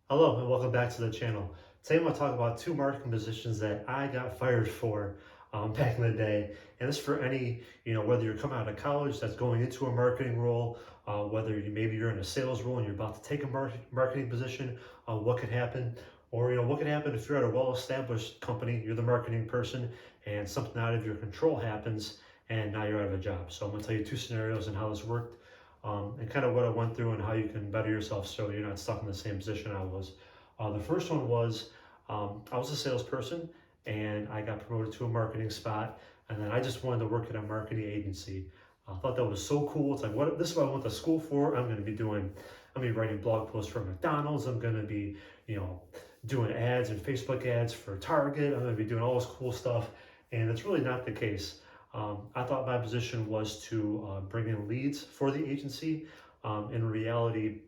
Hello and welcome back to the channel. Today I'm going to talk about two marketing positions that I got fired for back in the day. And this is for any, whether you're coming out of college that's going into a marketing role, whether maybe you're in a sales role and you're about to take a marketing position, what could happen? Or, what could happen if you're at a well-established company, you're the marketing person, and something out of your control happens and now you're out of a job. So I'm going to tell you two scenarios and how this worked and kind of what I went through and how you can better yourself so you're not stuck in the same position I was. The first one was I was a salesperson and I got promoted to a marketing spot, and then I just wanted to work at a marketing agency. I thought that was so cool. It's like, what, this is what I went to school for. I'm going to be doing, I'm going to be writing blog posts for McDonald's. I'm going to be, doing ads and Facebook ads for Target. I'm going to be doing all this cool stuff. And it's really not the case. I thought my position was to bring in leads for the agency. In reality,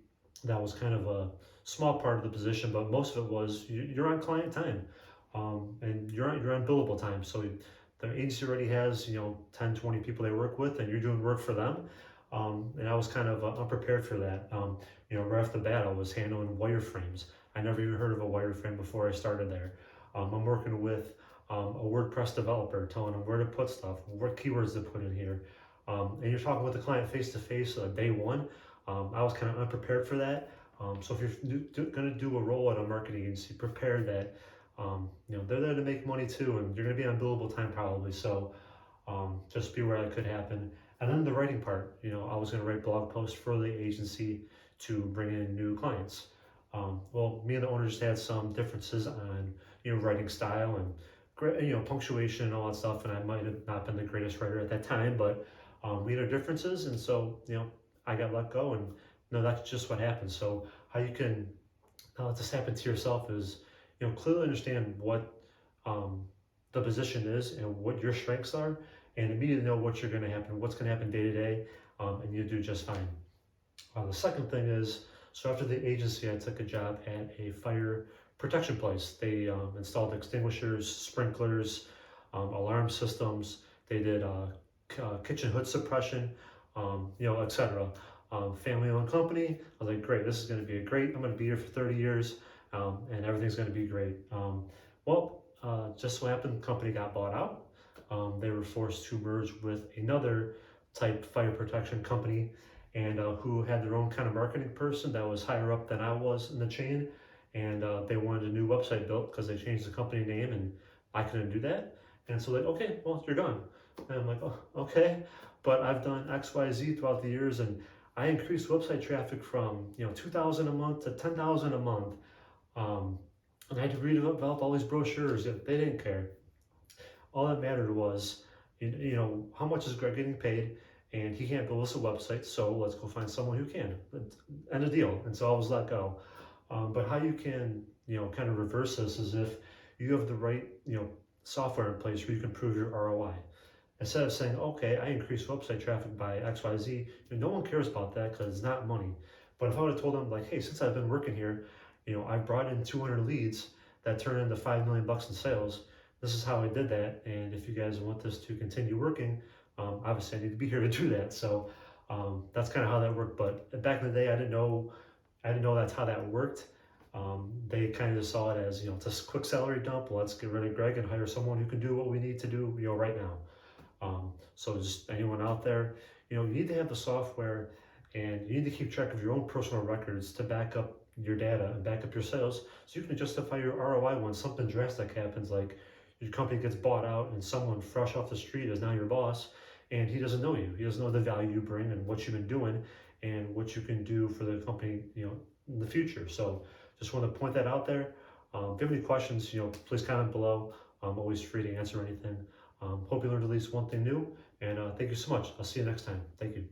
that was kind of a small part of the position, but most of it was you're on client time, and you're on billable time. So the agency already has 10, 20 people they work with, and you're doing work for them. And I was kind of unprepared for that. Right off the bat, I was handling wireframes. I never even heard of a wireframe before I started there. I'm working with a WordPress developer, telling them where to put stuff, what keywords to put in here. And you're talking with the client face to face day one. I was kind of unprepared for that. So if you're going to do a role at a marketing agency, prepare that they're there to make money too, and you're going to be on billable time probably. So just be aware that could happen. And then the writing part, I was going to write blog posts for the agency to bring in new clients. Well, me and the owner just had some differences on writing style and punctuation and all that stuff, and I might have not been the greatest writer at that time, but we had our differences, and so I got let go, and that's just what happens. So how you can let this happen to yourself is clearly understand what the position is and what your strengths are, and immediately know what's going to happen day to day, and you do just fine. The second thing is, so after the agency, I took a job at a fire protection place. They installed extinguishers, sprinklers, alarm systems. They did kitchen hood suppression, etc. Family-owned company. I was like, great, this is going to be great. I'm going to be here for 30 years, and everything's going to be great. Just so happened, the company got bought out. They were forced to merge with another type fire protection company, and who had their own kind of marketing person that was higher up than I was in the chain. And they wanted a new website built because they changed the company name, and I couldn't do that. And so okay, well, you're done. And I'm like, oh, okay, but I've done X, Y, Z throughout the years, and I increased website traffic from 2,000 a month to 10,000 a month. And I had to redevelop all these brochures. They didn't care. All that mattered was, how much is Greg getting paid? And he can't build us a website, so let's go find someone who can. End of deal. And so I was let go. But how you can, kind of reverse this is if you have the right, software in place where you can prove your ROI. Instead of saying, okay, I increased website traffic by X, Y, Z, no one cares about that because it's not money. But if I would have told them, like, hey, since I've been working here, I've brought in 200 leads that turn into $5 million in sales. This is how I did that. And if you guys want this to continue working, obviously I need to be here to do that. So that's kind of how that worked. But back in the day, I didn't know that's how that worked. They kind of just saw it as, it's a quick salary dump. Let's get rid of Greg and hire someone who can do what we need to do, right now. So just anyone out there, you need to have the software, and you need to keep track of your own personal records to back up your data and back up your sales, so you can justify your ROI when something drastic happens, like your company gets bought out and someone fresh off the street is now your boss, and he doesn't know you. He doesn't know the value you bring and what you've been doing and what you can do for the company, in the future. So just want to point that out there. If you have any questions, please comment below. I'm always free to answer anything. Hope you learned at least one thing new, and thank you so much. I'll see you next time. Thank you.